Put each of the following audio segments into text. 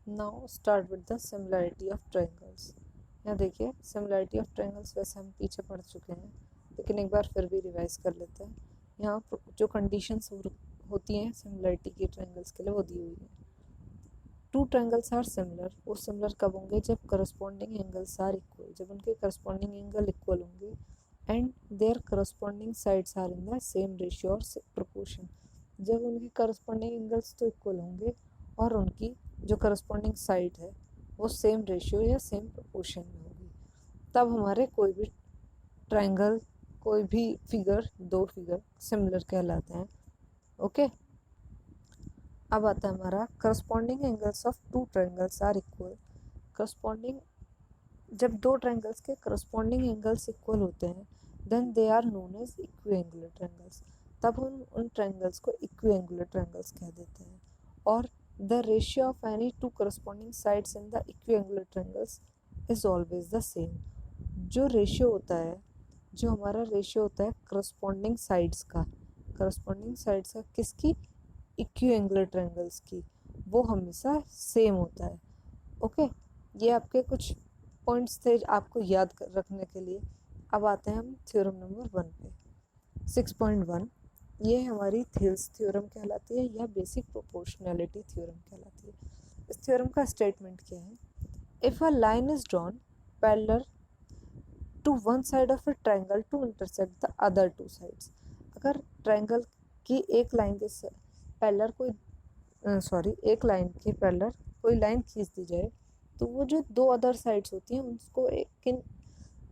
Now start with the similarity of triangles. यहाँ देखिए similarity of triangles वैसे हम पीछे पढ़ चुके हैं, लेकिन एक बार फिर भी रिवाइज कर लेते हैं। यहाँ जो कंडीशंस होती हैं सिमिलैरिटी की ट्रायंगल्स के लिए वो दी हुई है। टू ट्रायंगल्स आर सिमिलर, वो सिमिलर कब होंगे? जब करस्पॉन्डिंग एंगल्स आर इक्वल, जब उनके करस्पॉन्डिंग एंगल इक्वल होंगे and their corresponding sides are in the same ratio और प्रोपोर्शन। जब उनके करस्पॉन्डिंग एंगल्स तो इक्वल होंगे और उनकी जो करस्पॉन्डिंग साइड है वो सेम रेशियो या सेम प्रोपोर्शन में होगी, तब हमारे कोई भी ट्रायंगल, कोई भी फिगर, दो फिगर सिमिलर कहलाते हैं। ओके, अब आता है हमारा corresponding angles of two triangles are equal. Corresponding, जब दो ट्रायंगल्स के करस्पॉन्डिंग एंगल्स इक्वल होते हैं then they are known as equiangular triangles, तब हम उन ट्रायंगल्स को इक्विएंगुलर ट्रायंगल्स कह देते हैं। और the ratio of any two corresponding sides in the equiangular triangles is always the same. जो रेशियो होता है, जो हमारा रेशियो होता है करस्पॉन्डिंग साइड्स का, करस्पॉन्डिंग साइड्स का किसकी? इक्विएंगुलर ट्रायंगल्स की, वो हमेशा सेम होता है। ओके, ये आपके कुछ पॉइंट्स थे आपको याद रखने के लिए। अब आते हैं हम थ्योरम नंबर 1 पे। 6.1 ये हमारी थिल्स थ्योरम कहलाती है या बेसिक प्रोपोर्शनैलिटी थ्योरम कहलाती है। इस थ्योरम का स्टेटमेंट क्या है? If a line is drawn parallel to one side of a triangle to intersect the other two sides. अगर ट्रायंगल की एक लाइन के पैरेलल कोई एक लाइन के पैरेलल कोई लाइन खींच दी जाए तो वो जो दो अदर साइड्स होती हैं उसको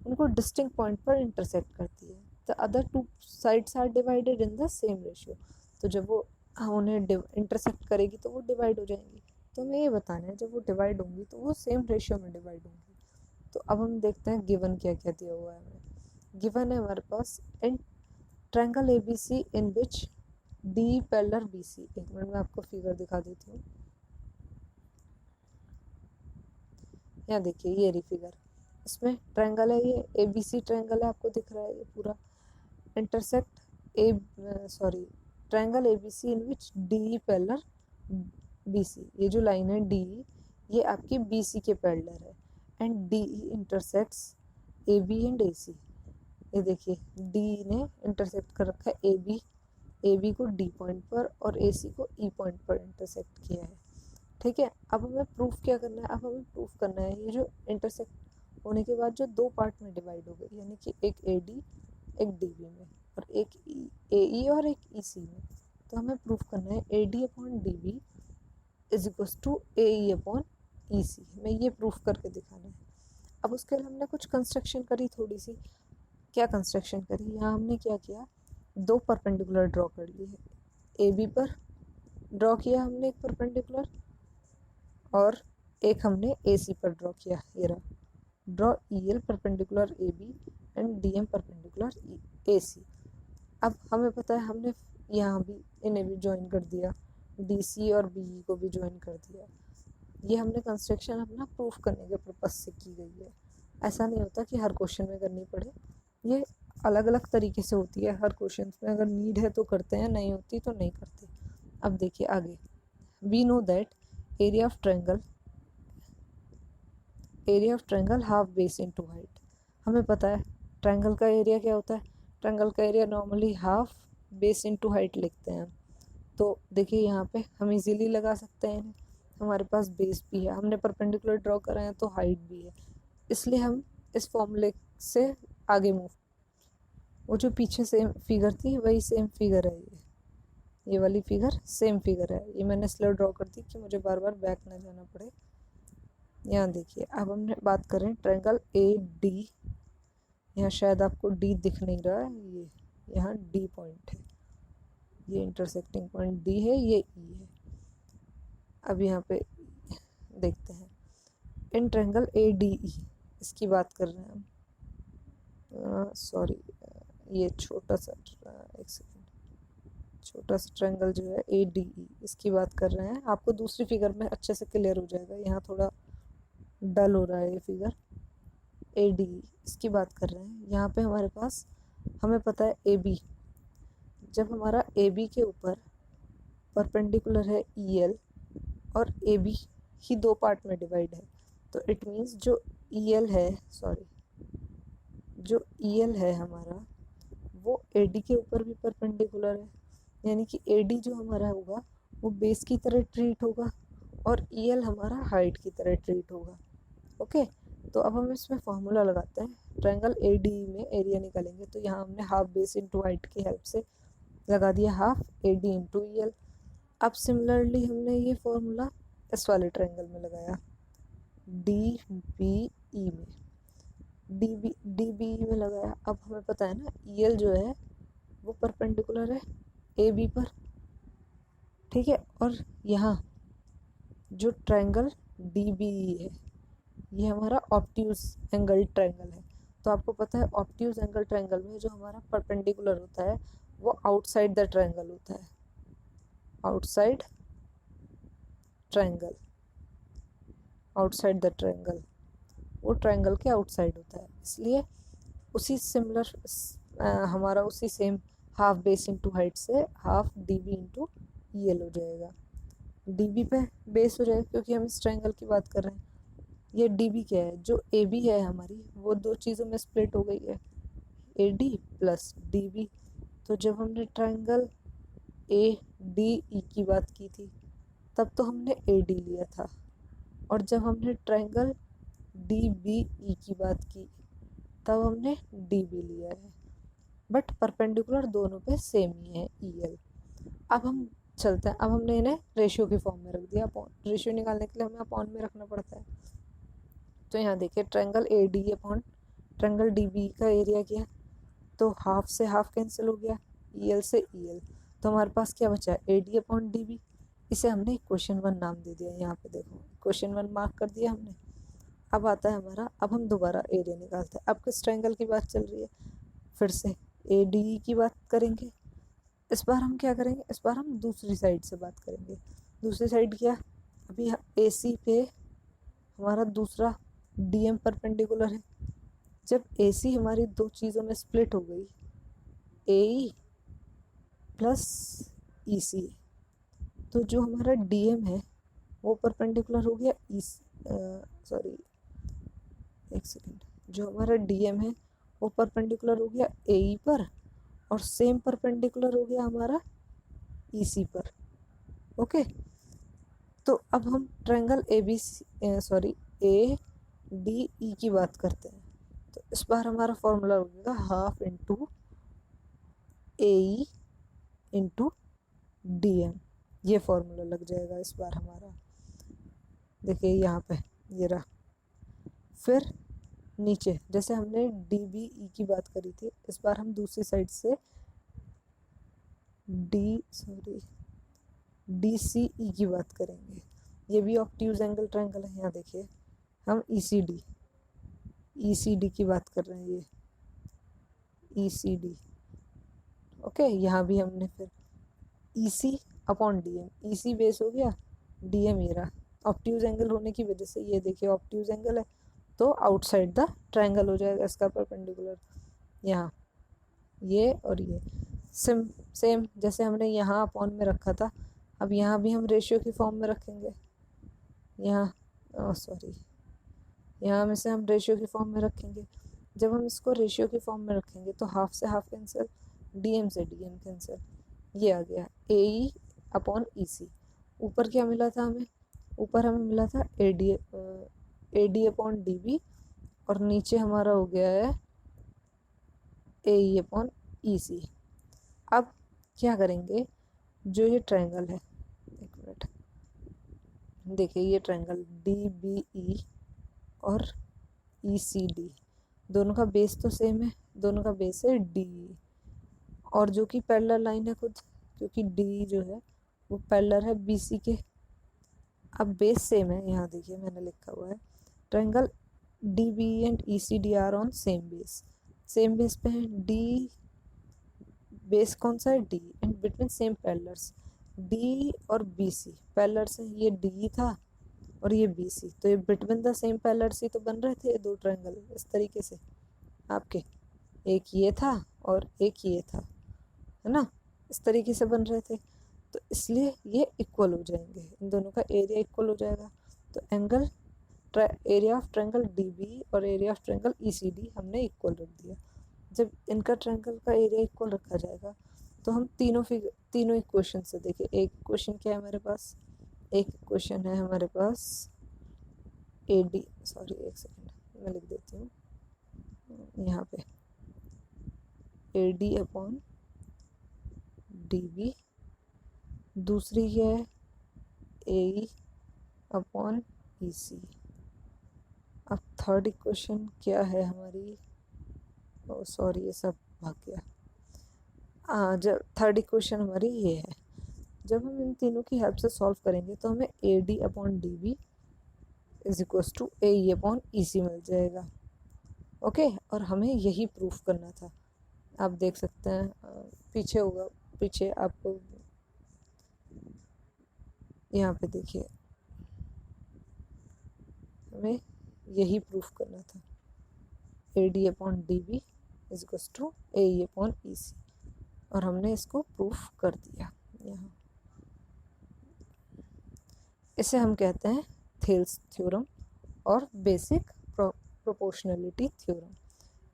उनको डिस्टिंक्ट पॉइंट पर इंटरसेक्ट करती है। The other two sides are divided in the same ratio. तो जब वो उन्हें इंटरसेक्ट करेगी तो वो डिवाइड हो जाएंगी। तो हमें ये बताना है जब वो डिवाइड होंगी तो वो सेम रेशियो में डिवाइड होंगी। तो अब हम देखते हैं गिवन क्या क्या दिया हुआ है हमें। गिवन है हमारे पास in triangle A B C in which D parallel B C. एक मिनट में आपको फिगर दिखा देती हूँ। यहाँ देखिए ये रही फिगर, इसमें ट्रायंगल है, ये ए बी सी ट्रायंगल है, आपको दिख रहा है ये पूरा intersect A sorry triangle A B C in which D parallel B C. ये जो लाइन है डी, ये आपकी बी सी के पैरेलल है and D intersects A B and A C. ये देखिए डी ने इंटरसेक्ट कर रखा है ए बी को डी पॉइंट पर और ए सी को ई पॉइंट पर इंटरसेक्ट किया है। ठीक है, अब हमें प्रूफ क्या करना है? अब हमें प्रूफ करना है ये जो इंटरसेक्ट होने के बाद जो दो पार्ट में डिवाइड हो गई, यानी कि एक ए डी एक डी बी में और एक ए ई और एक ई सी में। तो हमें प्रूफ करना है A D upon D B is equals to A E upon E C. हमें ये प्रूफ करके दिखाना है। अब उसके लिए हमने कुछ कंस्ट्रक्शन करी थोड़ी सी। क्या कंस्ट्रक्शन करी? यहाँ हमने क्या किया, दो परपेंडिकुलर ड्रॉ कर लिए। ए बी पर ड्रॉ किया हमने एक परपेंडिकुलर और एक हमने ए सी पर ड्रॉ किया। ये रहा, draw E L perpendicular A B and D M perpendicular A C. अब हमें पता है हमने यहाँ भी इन्हें भी ज्वाइन कर दिया, डी सी और बी ई को भी ज्वाइन कर दिया। ये हमने कंस्ट्रक्शन अपना प्रूफ करने के पर्पज से की गई है। ऐसा नहीं होता कि हर क्वेश्चन में करनी पड़े, ये अलग अलग तरीके से होती है। हर क्वेश्चन में अगर नीड है तो करते हैं, नहीं होती तो नहीं करते। अब देखिए आगे, we know that area of triangle half base into height. हमें पता है ट्रायंगल का एरिया क्या होता है। ट्रायंगल का area normally half base into height लिखते हैं। तो देखिए यहाँ पे हम इजीली लगा सकते हैं, हमारे पास बेस भी है, हमने परपेंडिकुलर ड्रॉ करा है तो हाइट भी है, इसलिए हम इस फॉर्मूले से आगे मूव। वो जो पीछे सेम फिगर थी वही सेम फिगर है, ये वाली फिगर सेम फिगर है। ये मैंने इसलिए ड्रॉ कर दी कि मुझे बार बार बैक ना जाना पड़े। यहाँ देखिए अब हमने बात करें ट्रायंगल ए डी। यहाँ शायद आपको डी दिख नहीं रहा है, ये यहाँ डी पॉइंट है, ये इंटरसेक्टिंग पॉइंट डी है, ये ई है। अब यहाँ पे देखते हैं इन ट्रायंगल ए डी ई, इसकी बात कर रहे हैं हम। सॉरी ये छोटा सा एक सेकेंड, छोटा सा ट्रायंगल जो है ए डी ई, इसकी बात कर रहे हैं। आपको दूसरी फिगर में अच्छे से क्लियर हो जाएगा, यहाँ थोड़ा डल हो रहा है ये फिगर। ए डी इसकी बात कर रहे हैं। यहाँ पे हमारे पास हमें पता है ए बी, जब हमारा ए बी के ऊपर परपेंडिकुलर है ई एल और ए बी ही दो पार्ट में डिवाइड है, तो इट मीन्स जो EL है, सॉरी, जो EL है हमारा वो AD के ऊपर भी परपेंडिकुलर है, यानी कि AD जो हमारा होगा वो बेस की तरह ट्रीट होगा और EL हमारा हाइट की तरह ट्रीट होगा। ओके, तो अब हम इसमें फॉर्मूला लगाते हैं। ट्रायंगल AD में एरिया निकालेंगे, तो यहाँ हमने हाफ बेस इंटू हाइट की हेल्प से लगा दिया हाफ AD इंटू EL। अब सिमिलरली हमने ये फॉर्मूला इस वाले ट्रायंगल में लगाया DBE में, DBE में लगाया। अब हमें पता है ना EL जो है वो परपेंडिकुलर है AB पर, ठीक है। और यहाँ जो ट्रायंगल DBE है ये हमारा ऑब्ट्यूज एंगल ट्रायंगल है। तो आपको पता है ऑब्ट्यूज एंगल ट्रायंगल में जो हमारा परपेंडिकुलर होता है वो आउटसाइड द ट्रायंगल होता है, outside triangle, outside the triangle, वो ट्रायंगल के आउटसाइड होता है। इसलिए उसी सिमिलर हमारा उसी same half base into height से हाफ DB इंटू EL हो जाएगा। DB पे बेस हो जाएगा क्योंकि हम इस ट्रायंगल की बात कर रहे हैं। ये DB क्या है, जो AB है हमारी वो दो चीज़ों में स्प्लिट हो गई है, AD प्लस DB। तो जब हमने ट्रायंगल ADE की बात की थी तब तो हमने AD लिया था, और जब हमने ट्रायंगल DBE की बात की तब हमने DB लिया है, बट परपेंडिकुलर दोनों पे सेम ही है EL। अब हम चलते हैं, अब हमने इन्हें रेशियो की फॉर्म में रख दिया। रेशियो निकालने के लिए हमें अपॉन में रखना पड़ता है। तो यहाँ देखिए triangle AD upon triangle DB का एरिया क्या है, तो हाफ से हाफ कैंसिल हो गया, EL से EL, तो हमारे पास क्या बचा है AD अपॉन DB। इसे हमने इक्वेशन 1 नाम दे दिया, यहाँ पे देखो इक्वेशन 1 मार्क कर दिया हमने। अब आता है हमारा, अब हम दोबारा एरिया निकालते हैं। अब किस ट्रायंगल की बात चल रही है, फिर से ADE की बात करेंगे। इस बार हम क्या करेंगे, इस बार हम दूसरी साइड से बात करेंगे। दूसरी साइड क्या, अभी AC पे हमारा दूसरा DM परपेंडिकुलर है। जब AC हमारी दो चीज़ों में स्प्लिट हो गई, AE प्लस EC, तो जो हमारा DM है वो परपेंडिकुलर हो गया सॉरी एक सेकेंड, जो हमारा DM है वो परपेंडिकुलर हो गया AE पर, और सेम परपेंडिकुलर हो गया हमारा EC पर। ओके, तो अब हम ट्रायंगल ADE की बात करते हैं। तो इस बार हमारा फॉर्मूला होगा half into AE into DM, ये फॉर्मूला लग जाएगा इस बार हमारा। देखिए यहाँ पे ये रहा। फिर नीचे जैसे हमने DBE की बात करी थी, इस बार हम दूसरी साइड से DCE की बात करेंगे। ये भी ऑब्ट्यूज एंगल ट्रायंगल है। यहाँ देखिए हम ECD की बात कर रहे हैं, ये ECD। ओके, यहाँ भी हमने फिर EC upon DM, EC base हो गया, DM ये रहा। ऑब्ट्यूज एंगल होने की वजह से ये देखिए ऑब्ट्यूज एंगल है तो आउटसाइड द ट्रायंगल हो जाएगा इसका परपेंडिकुलर। यहाँ ये और ये सेम जैसे हमने यहाँ अपॉन में रखा था, अब यहाँ भी हम रेशियो की फॉर्म में रखेंगे। यहाँ सॉरी, यहाँ में से हम रेशियो की फॉर्म में रखेंगे। जब हम इसको रेशियो की फॉर्म में रखेंगे तो हाफ से हाफ कैंसिल, DM से DM कैंसिल, ये आ गया AE अपॉन EC। ऊपर क्या मिला था हमें, ऊपर हमें मिला था AD अपॉन DB, और नीचे हमारा हो गया है AE अपॉन EC। अब क्या करेंगे, जो ये ट्रायंगल है, एक मिनट देखिए, ये ट्रायंगल DBE और ECD दोनों का बेस तो सेम है, दोनों का बेस है DE, और जो कि पैरेलल लाइन है खुद, क्योंकि DE जो है वो पैरेलल है BC के। अब बेस सेम है, यहाँ देखिए मैंने लिखा हुआ है triangle DBE and ECD are on same base, same base पे है। D बेस कौन सा है, D, and between same parallels D और BC पैरेलल्स है, ये DE था और ये BC, तो ये बिटवीन द सेम पैरेलल्स ही तो बन रहे थे दो ट्रायंगल इस तरीके से आपके, एक ये था और एक ये था, है ना, इस तरीके से बन रहे थे। तो इसलिए ये इक्वल हो जाएंगे, इन दोनों का एरिया इक्वल हो जाएगा। तो angle area of triangle DB और एरिया ऑफ ट्रायंगल ECD हमने इक्वल रख दिया। जब इनका ट्रायंगल का एरिया इक्वल रखा जाएगा तो हम तीनों इक्वेशन से देखिए, एक इक्वेशन क्या है हमारे पास, एक इक्वेशन है हमारे पास AD, सॉरी एक सेकेंड मैं लिख देती हूँ यहाँ पे, AD अपॉन DB, दूसरी है AE अपॉन EC। अब थर्ड इक्वेशन क्या है हमारी, सॉरी ये सब भाग गया। जब थर्ड इक्वेशन हमारी ये है, जब हम इन तीनों की हेल्प से सॉल्व करेंगे तो हमें AD upon DB is equals to AE upon EC मिल जाएगा। ओके, और हमें यही प्रूफ करना था। आप देख सकते हैं पीछे होगा, पीछे आपको यहाँ पे देखिए, हमें यही प्रूफ करना था, AD upon DB is equals to AE upon EC, और हमने इसको प्रूफ कर दिया यहाँ। इसे हम कहते हैं थेल्स थ्योरम और बेसिक प्रोपोर्शनलिटी थ्योरम।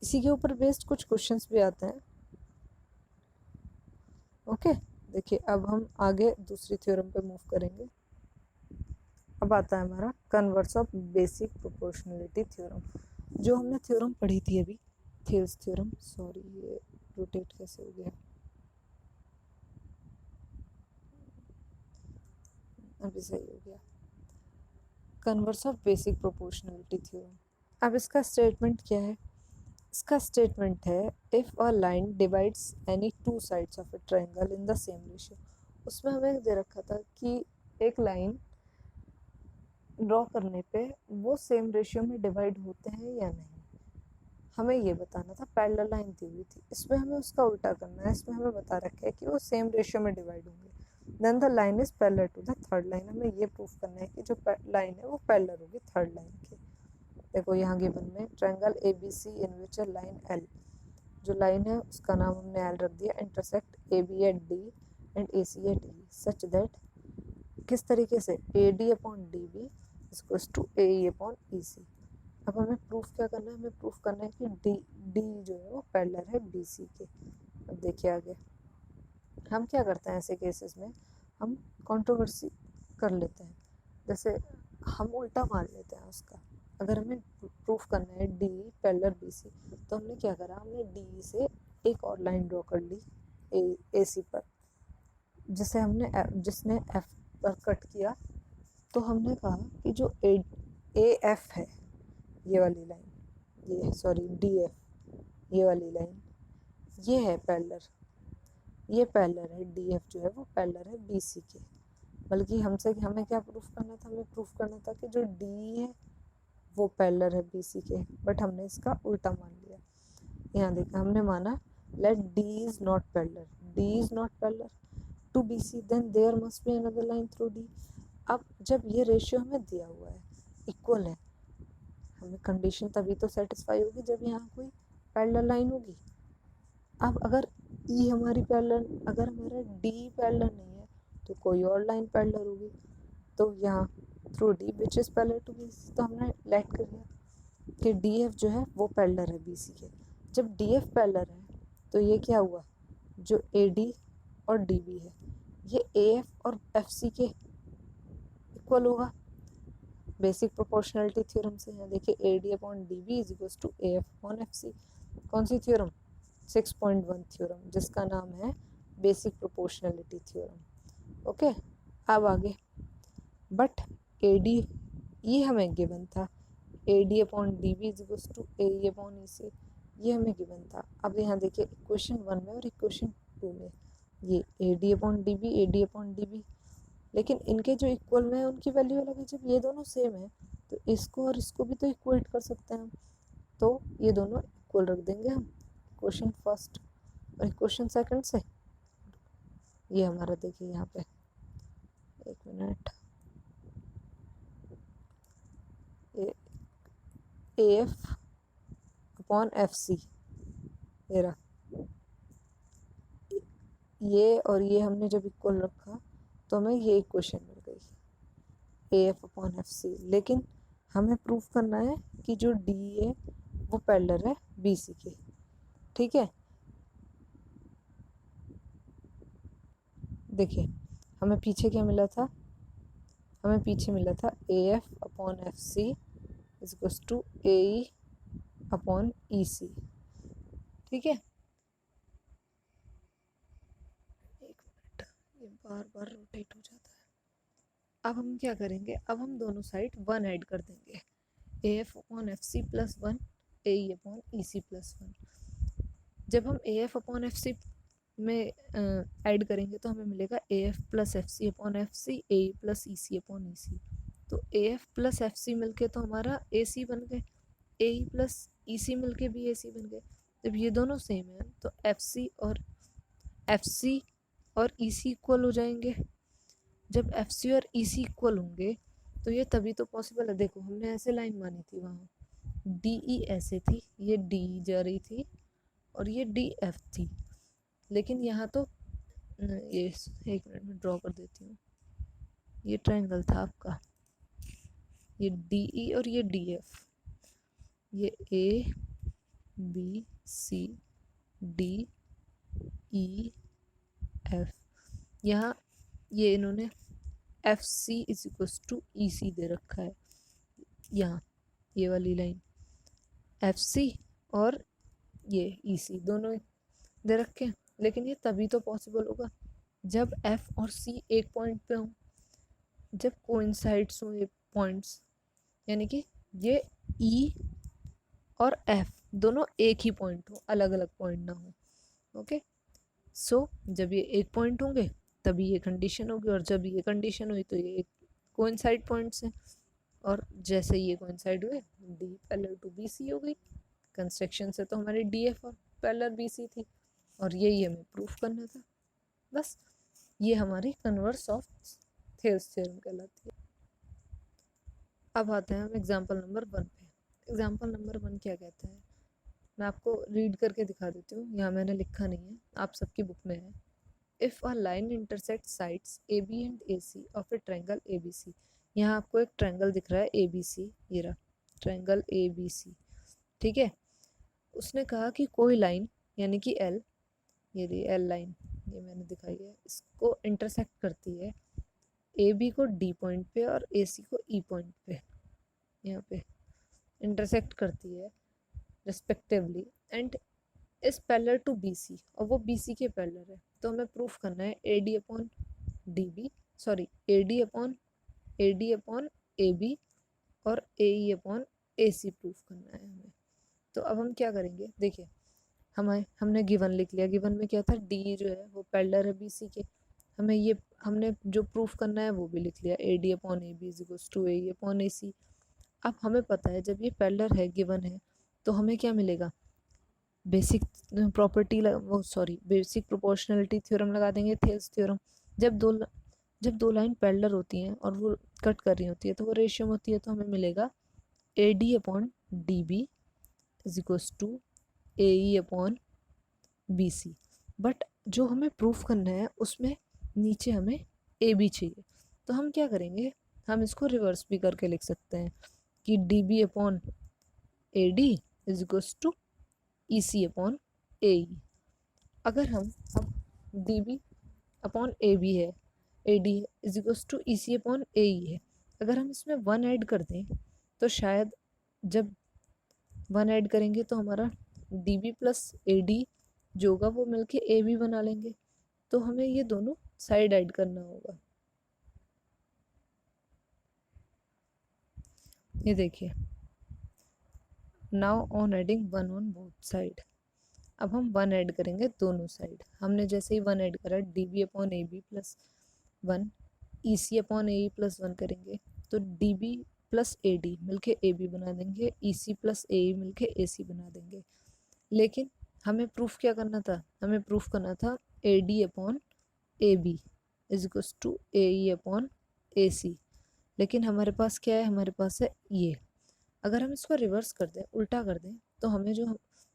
इसी के ऊपर बेस्ड कुछ क्वेश्चंस भी आते हैं। ओके, देखिए अब हम आगे दूसरी थ्योरम पे मूव करेंगे। अब आता है हमारा converse of basic proportionality theorem, जो हमने थ्योरम पढ़ी थी अभी, थेल्स थ्योरम। सॉरी ये रोटेट कैसे हो गया, अभी सही हो गया। Converse of basic proportionality theorem. अब इसका स्टेटमेंट क्या है, इसका स्टेटमेंट है if a line divides any two sides of a triangle in the same ratio. उसमें हमें दे रखा था कि एक लाइन ड्रॉ करने पे वो सेम रेशियो में डिवाइड होते हैं या नहीं, हमें ये बताना था। पैरेलल लाइन दी हुई थी, इसमें हमें उसका उल्टा करना है। इसमें हमें बता रखा है कि वो सेम रेशियो में डिवाइड होंगे, then the line is parallel to the third line. हमें ये प्रूफ करना है कि जो लाइन है वो पैरेलल होगी थर्ड लाइन के। देखो यहाँ गिवन में triangle ABC in which a line L, जो लाइन है उसका नाम हमने L रख दिया, intersect AB at D and AC at E such that, किस तरीके से, AD upon DB equals to AE upon EC। अब हमें प्रूफ क्या करना है, हमें प्रूफ करना है कि D जो है वो पैरेलल है BC के। अब देखिए आगे हम क्या करते हैं ऐसे केसेस में, हम कंट्रोवर्सी कर लेते हैं, जैसे हम उल्टा मान लेते हैं उसका। अगर हमें प्रूफ करना है D पैरेलल BC, तो हमने क्या करा, हमने D से एक और लाइन ड्रॉ कर ली AC पर, जिसे हमने जिसने F पर कट किया। तो हमने कहा कि जो AF है, ये वाली लाइन, ये सॉरी DF, ये वाली लाइन, ये है पैरेलल, ये पैरेलल है, DF जो है वो पैरेलल है BC के। बल्कि हमें क्या प्रूफ करना था, हमें प्रूफ करना था कि जो D है वो पैरेलल है BC के, बट हमने इसका उल्टा मान लिया। यहाँ देखा, हमने माना let D is not parallel, D is not parallel to BC, then there must be another line through D। अब जब ये रेशियो हमें दिया हुआ है, इक्वल है, हमें कंडीशन तभी तो सेटिस्फाई होगी जब यहाँ कोई पैरेलल लाइन होगी। अब अगर E हमारी पैरेलल, अगर हमारा D पैरेलल नहीं है तो कोई और लाइन पैरेलल होगी। तो यहाँ through D which is parallel to BC, तो हमने लेट कर दिया कि DF जो है वो पैरेलल है BC के। जब DF पैरेलल है तो ये क्या हुआ, जो AD और DB है ये AF और FC के इक्वल होगा बेसिक प्रोपोर्शनलिटी थ्योरम से। यहाँ देखिए AD upon DB is equals to AF upon FC। कौन सी थ्योरम, 6.1 थ्योरम, जिसका नाम है बेसिक प्रोपोर्शनलिटी थ्योरम। ओके, अब आगे, बट AD ये हमें गिवन था, AD upon DB is equals to AE upon EC, ये हमें गिवन था। अब यहाँ देखिए इक्वेशन 1 में और इक्वेशन 2 में ये AD upon DB, AD upon DB, लेकिन इनके जो इक्वल में है उनकी वैल्यू अलग है। जब ये दोनों सेम है तो इसको और इसको भी तो इक्वेट कर सकते हैं हम, तो ये दोनों इक्वल रख देंगे हम इक्वेशन फर्स्ट और इक्वेशन सेकंड से। ये हमारा देखिए यहाँ पे, एक मिनट, AF अपॉन FC, ये रहा, ये और ये हमने जब इक्वल रखा तो हमें ये इक्वेशन मिल गई, A F upon F C, लेकिन हमें प्रूफ करना है कि जो डी है वो पैरेलल है बी सी के। ठीक है, देखिए हमें पीछे क्या मिला था, हमें पीछे मिला था A F upon F C is equals to A E upon E C. ठीक है, एक मिनट, ये बार बार रोटेट हो जाता है। अब हम क्या करेंगे, अब हम दोनों साइड वन ऐड कर देंगे, A F upon F C plus one A E upon E C plus one. जब हम A F upon F C में ऐड करेंगे तो हमें मिलेगा A F plus F C upon F C A E plus E C upon E C. तो A F plus F C मिल तो हमारा ए सी बन गए, ए ई प्लस ई सी मिल भी ए सी बन गए। जब ये दोनों सेम है तो एफ सी और ई सी इक्वल हो जाएंगे। जब एफ सी और ई सी इक्वल होंगे तो ये तभी तो पॉसिबल है। देखो हमने ऐसे लाइन मानी थी, वहाँ डी ई ऐसे थी, ये डी जा रही थी और ये डी एफ थी, लेकिन यहाँ तो ये एक मिनट में ड्रॉ कर देती हूँ। ये ट्रायंगल था आपका, ये डी ई और ये डी एफ, ये A B C D E F. यहाँ ये इन्होंने F C is equals to E C दे रखा है, यहाँ ये वाली लाइन एफ सी और ये ई सी दोनों दे रखे हैं। लेकिन ये तभी तो पॉसिबल होगा जब एफ और सी एक पॉइंट पे हों, जब कोइंसाइड्स हों ये पॉइंट्स, यानी कि ये ई और एफ दोनों एक ही पॉइंट हो, अलग अलग पॉइंट ना हो। ओके, सो जब ये एक पॉइंट होंगे तभी ये कंडीशन होगी, और जब ये कंडीशन हुई तो ये एक कोइंसाइड पॉइंट्स हैं, और जैसे ये कोइंसाइड हुए D parallel to B C हो गई। कंस्ट्रक्शन से तो हमारी डी एफ और पैरेलल बी सी थी, और यही हमें प्रूफ करना था। बस ये हमारी कन्वर्स ऑफ थेल्स थ्योरम कहलाती है। अब आते हैं हम एग्जाम्पल नंबर 1 पे। एग्जाम्पल नंबर 1 क्या कहता है, मैं आपको रीड करके दिखा देती हूँ, यहाँ मैंने लिखा नहीं है, आप सबकी बुक में है। If a line intersect sides A B and A C of a triangle A B C. यहाँ आपको एक ट्रायंगल दिख रहा है ए बी सी, ये रहा ट्रायंगल ए बी सी। ठीक है, उसने कहा कि कोई लाइन यानी कि एल, ये रही एल लाइन, ये मैंने दिखाई है, इसको इंटरसेक्ट करती है ए बी को डी पॉइंट पे और ए सी को ई पॉइंट पे, यहाँ पे इंटरसेक्ट करती है रिस्पेक्टिवली, एंड इस पैरेलल टू बी सी, और वो बी सी के पैरेलल है। तो हमें प्रूफ करना है A D upon D B, sorry A D upon A B और A E upon A C proof करना है हमें। तो अब हम क्या करेंगे, देखिए हमने गिवन लिख लिया, गिवन में क्या था, डी जो है वो पैरेलल है बी सी के। हमने जो प्रूफ करना है वो भी लिख लिया, A D upon A B is equals to A E upon A C. अब हमें पता है जब ये पैरेलल है, गिवन है, तो हमें क्या मिलेगा, बेसिक प्रॉपर्टी वो सॉरी बेसिक प्रोपोर्शनलिटी थ्योरम लगा देंगे, थेल्स थ्योरम। जब दो लाइन पैरेलल होती हैं और वो कट कर रही होती है तो वो रेशियो होती है, तो हमें मिलेगा A D upon D B is equals to A E upon B C. But जो हमें प्रूफ करना है उसमें नीचे हमें ए बी चाहिए, तो हम क्या करेंगे, हम इसको रिवर्स भी करके लिख सकते हैं कि D B upon A D is equals to E C upon A E. अगर हम अब D B upon A B है, A D is equals to E C upon A E है, अगर हम इसमें वन ऐड कर दें तो शायद जब वन ऐड करेंगे तो हमारा D B plus A D जो होगा वो मिलके ए बी बना लेंगे। तो हमें ये दोनों साइड ऐड करना होगा। ये देखिए, now on adding one on both side. अब हम वन ऐड करेंगे दोनों साइड। हमने जैसे ही वन ऐड करा D B upon A B plus one, E C upon A E plus one करेंगे तो D B plus A D मिलके ए बी बना देंगे, ई सी प्लस ए ई मिलके ए सी बना देंगे। लेकिन हमें प्रूफ क्या करना था, हमें प्रूफ करना था A D upon A B is equals to A E upon A C. लेकिन हमारे पास क्या है, हमारे पास है ये। अगर हम इसको रिवर्स कर दें, उल्टा कर दें, तो हमें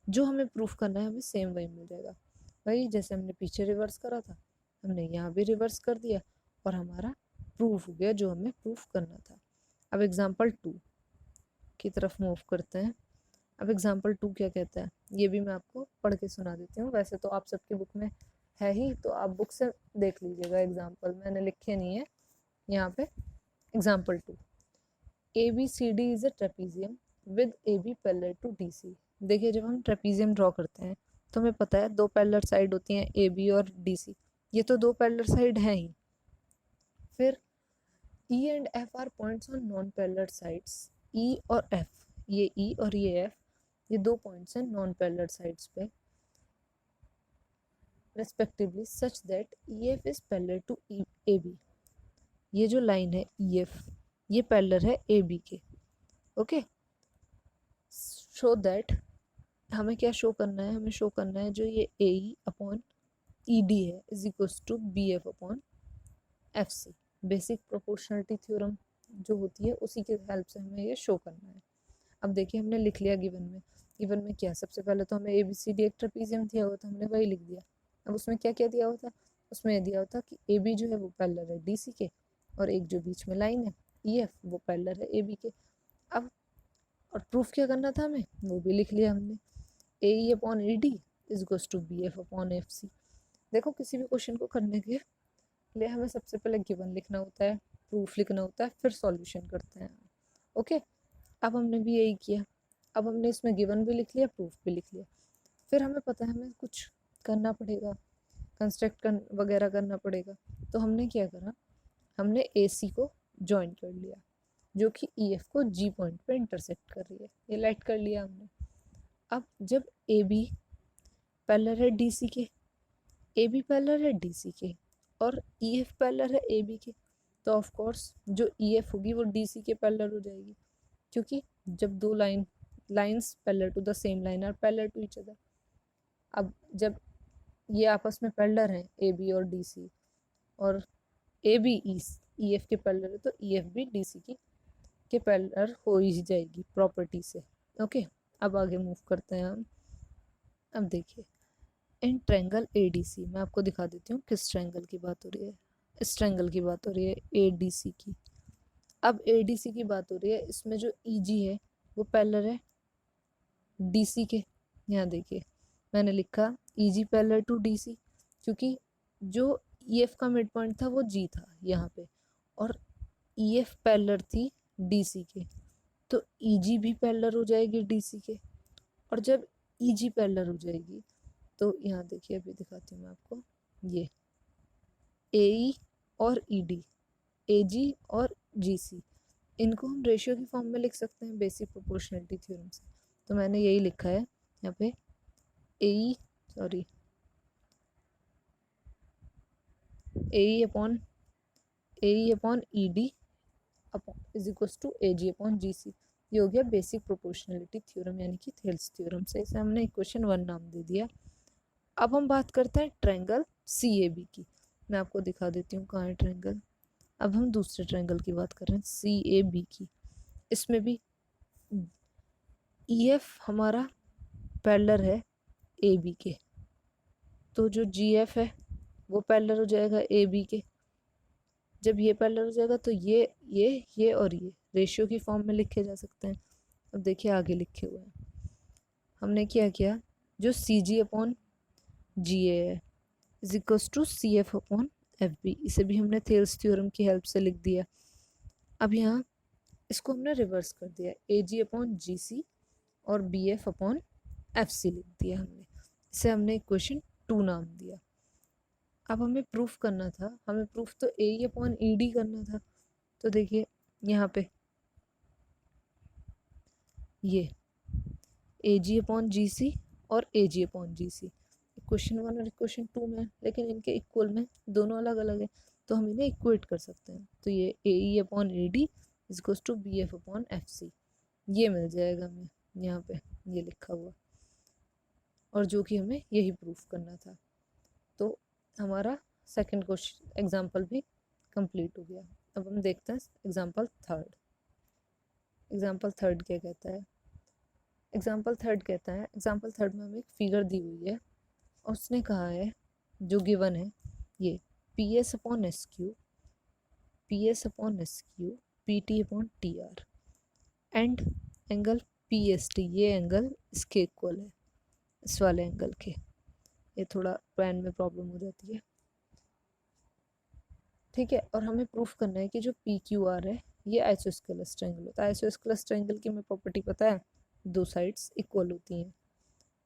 जो हमें प्रूफ करना है हमें सेम वही मिल जाएगा। वही जैसे हमने पीछे रिवर्स करा था, हमने यहाँ भी रिवर्स कर दिया और हमारा प्रूफ हो गया जो हमें प्रूफ करना था। अब एग्जाम्पल 2 की तरफ मूव करते हैं। अब एग्जाम्पल 2 क्या कहता है ये भी मैं आपको पढ़ के सुना देती हूँ। वैसे तो आप सबकी बुक में है ही, तो आप बुक से देख लीजिएगा। एग्जाम्पल मैंने लिखे नहीं है यहाँ पे। Example 2, ABCD is a trapezium with AB parallel to DC। देखिए जब हम ट्रेपीजियम ड्रॉ करते हैं तो हमें पता है दो पैरेलल साइड होती हैं AB और DC। ये तो दो पैरेलल साइड हैं ही। फिर E and F are points on non parallel sides. E और F, ये E और ये F, ये दो पॉइंट्स हैं नॉन पैरेलल साइड्स पे respectively such that EF is parallel to AB। ये जो लाइन है EF ये पैरेलल है AB के। ओके, शो दैट, हमें क्या शो करना है, हमें शो करना है जो ये AE अपॉन ED है is equals to BF upon FC। Basic proportionality theorem जो होती है उसी के हेल्प से हमें ये शो करना है। अब देखिए हमने लिख लिया गिवन में। गिवन में क्या, सबसे पहले तो हमें ABCD एक ट्रेपीजियम दिया हुआ था, हमने वही लिख दिया। अब उसमें क्या क्या दिया हुआ था, उसमें ये दिया हुआ था कि AB जो है वो पैरेलल है DC के, और एक जो बीच में लाइन है EF वो पैरेलल है AB के। अब और प्रूफ क्या करना था हमें, वो भी लिख लिया हमने। AE upon ED is equals to BF upon FC। देखो किसी भी क्वेश्चन को करने के लिए हमें सबसे पहले गिवन लिखना होता है, प्रूफ लिखना होता है, फिर सॉल्यूशन करते हैं। ओके, अब हमने भी यही किया। अब हमने इसमें गिवन भी लिख लिया, प्रूफ भी लिख लिया। फिर हमें पता है हमें कुछ करना पड़ेगा, कंस्ट्रक्ट वगैरह करना पड़ेगा। तो हमने क्या करा, हमने AC को ज्वाइन कर लिया जो कि EF को G पॉइंट पे इंटरसेक्ट कर रही है, ये लाइट कर लिया हमने। अब जब AB पैरेलल है DC के, AB पैरेलल है DC के और EF पैरेलल है AB के, तो ऑफ कोर्स जो EF होगी वो DC के पैरेलल हो जाएगी, क्योंकि जब दो lines parallel to the same line are parallel to each other. अब जब ये आपस में पैरेलल हैं AB और DC, और AB EF के पैरेलल है, तो EF भी DC के पैरेलल हो ही जाएगी प्रॉपर्टी से। ओके, अब आगे मूव करते हैं हम। अब देखिए इन ट्रायंगल ADC, मैं आपको दिखा देती हूँ किस ट्रायंगल की बात हो रही है। इस ट्रायंगल की बात हो रही है ADC की। अब ADC की बात हो रही है, इसमें जो EG है वो पैरेलल है DC के। यहाँ देखिए मैंने लिखा EG पैरेलल टू DC, क्योंकि जो EF का मिड पॉइंट था वो G था यहाँ पे, और EF पैरेलल थी DC के, तो EG भी पैरेलल हो जाएगी DC के। और जब EG पैरेलल हो जाएगी तो यहाँ देखिए अभी दिखाती हूँ मैं आपको, ये AE और ED, AG और GC, इनको हम रेशियो की फॉर्म में लिख सकते हैं बेसिक प्रोपोर्शनलिटी थ्योरम से। तो मैंने यही लिखा है यहाँ पे AE upon ED is equals to AG upon GC। ये हो गया बेसिक प्रोपोर्शनलिटी थ्योरम यानी कि थेल्स थ्योरम से। इसे हमने इक्वेशन 1 नाम दे दिया। अब हम बात करते हैं ट्रायंगल CAB की। मैं आपको दिखा देती हूँ कहाँ है ट्रायंगल। अब हम दूसरे ट्रायंगल की बात कर रहे हैं CAB की। इसमें भी EF हमारा पैरेलल है AB के, तो जो GF है वो पैरेलल हो जाएगा AB के। जब ये पैरेलल हो जाएगा तो ये और ये रेशियो की फॉर्म में लिखे जा सकते हैं। अब देखिए आगे लिखे हुए हैं, हमने क्या किया, जो CG अपॉन GA है is equals to CF upon FB, इसे भी हमने थेल्स थ्योरम की हेल्प से लिख दिया। अब यहाँ इसको हमने रिवर्स कर दिया, AG अपॉन GC और BF अपॉन FC लिख दिया हमने। इसे हमने इक्वेशन 2 नाम दिया। अब हमें प्रूफ करना था, हमें प्रूफ तो AE अपॉन ED करना था। तो देखिए यहाँ पे ये AG अपॉन GC और AG अपॉन GC इक्वेशन 1 और इक्वेशन 2 में, लेकिन इनके इक्वल में दोनों अलग अलग है, तो हम इन्हें इक्वेट कर सकते हैं। तो ये AE upon ED is equals to BF upon FC, ये मिल जाएगा हमें यहाँ पे ये लिखा हुआ, और जो कि हमें यही प्रूफ करना था। तो हमारा सेकंड क्वेश्चन एग्जाम्पल भी कंप्लीट हो गया। अब हम देखते हैं एग्जाम्पल थर्ड। एग्जाम्पल थर्ड क्या कहता है, एग्जाम्पल थर्ड में हमें एक फिगर दी हुई है और उसने कहा है जो गिवन है ये PS upon SQ P S upon S Q P T upon T R and angle P S T, ये एंगल इसके इक्वल है, इस वाले एंगल के। ये थोड़ा पेन में प्रॉब्लम हो जाती है, ठीक है। और हमें प्रूफ करना है कि जो पी क्यू आर है ये आइसोस्केलस ट्रायंगल होता है। आइसोस्केलस ट्रायंगल की हमें प्रॉपर्टी पता है, दो साइड्स इक्वल होती हैं।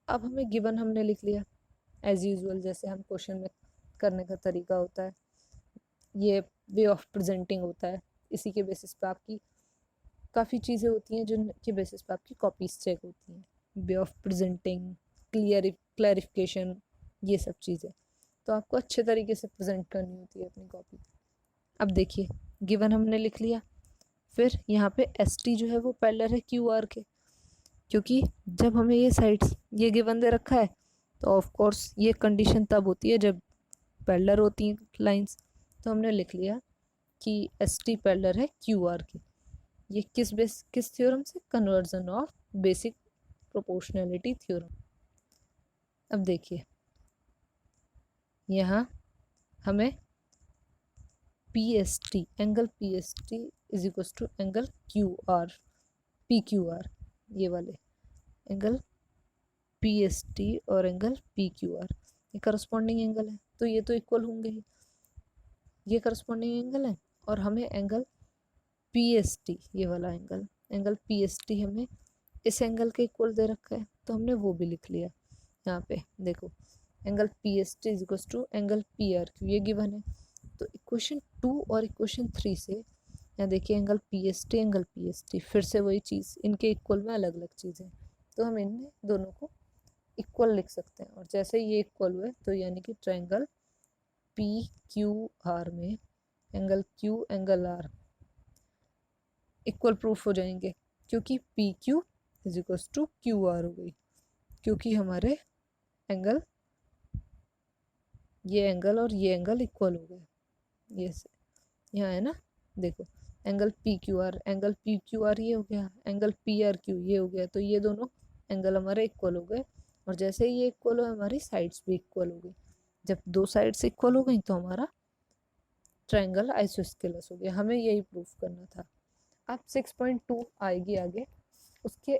अब हमें गिवन हमने लिख लिया एज यूजुअल, जैसे हम क्वेश्चन में करने का तरीका होता है, ये वे ऑफ प्रेजेंटिंग होता है। इसी के बेसिस पे आपकी काफ़ी चीज़ें होती हैं जिनके बेसिस पे आपकी कॉपीज चेक होती हैं, वे ऑफ प्रेजेंटिंग, क्लैरिफिकेशन, ये सब चीज़ें तो आपको अच्छे तरीके से प्रेजेंट करनी होती है अपनी कॉपी। अब देखिए गिवन हमने लिख लिया, फिर यहाँ पे एस टी जो है वो पैरेलल है क्यू आर के, क्योंकि जब हमें ये साइड्स ये गिवन दे रखा है तो ऑफ कोर्स ये कंडीशन तब होती है जब पैरेलल होती हैं लाइंस। तो हमने लिख लिया कि एस टी पैरेलल है क्यू आर के। ये किस थ्योरम से? Conversion of basic proportionality theorem. अब देखिए यहाँ हमें P S T, angle P S T is equal to angle Q R, P Q R, ये वाले एंगल पी एस टी और एंगल पी क्यू आर ये करस्पॉन्डिंग एंगल है, तो ये तो इक्वल होंगे ही, ये करस्पॉन्डिंग एंगल है। और हमें एंगल पी एस टी, ये वाला angle, angle P S T हमें इस एंगल के इक्वल दे रखा है, तो हमने वो भी लिख लिया। यहाँ पे देखो angle P S T is equal to angle P R Q, ये गिवन है। तो इक्वेशन 2 और इक्वेशन 3 से यहाँ देखिए angle P S T, angle P S T, फिर से वही चीज़, इनके इक्वल में अलग अलग चीज़ें, तो हम इनमें दोनों को इक्वल लिख सकते हैं। और जैसे ये इक्वल हुए तो यानी कि ट्रायंगल पी क्यू आर में angle Q angle R equal proof हो जाएंगे, क्योंकि P Q is equal to Q R हो गई, क्योंकि हमारे एंगल ये एंगल और ये एंगल इक्वल हो गए। ये यहाँ है ना, देखो angle P Q are, angle P Q R ये हो गया, एंगल पी आर क्यू ये हो गया, तो ये दोनों एंगल हमारे इक्वल हो गए। और जैसे ही ये इक्वल हो हमारी साइड्स भी इक्वल हो गई। जब दो साइड्स इक्वल हो गई तो हमारा ट्रायंगल आइसोस्केलस हो गया। हमें यही प्रूफ करना था। अब 6.2 आएगी आगे, उसके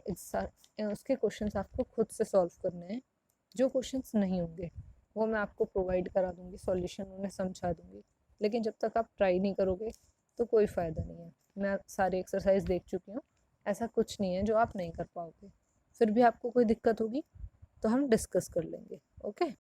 क्वेश्चंस आपको खुद से सॉल्व करने हैं। जो क्वेश्चंस नहीं होंगे वो मैं आपको प्रोवाइड करा दूंगी, सॉल्यूशन उन्हें समझा दूंगी, लेकिन जब तक आप ट्राई नहीं करोगे तो कोई फ़ायदा नहीं है। मैं सारी एक्सरसाइज देख चुकी हूँ, ऐसा कुछ नहीं है जो आप नहीं कर पाओगे। फिर भी आपको कोई दिक्कत होगी तो हम डिस्कस कर लेंगे, ओके।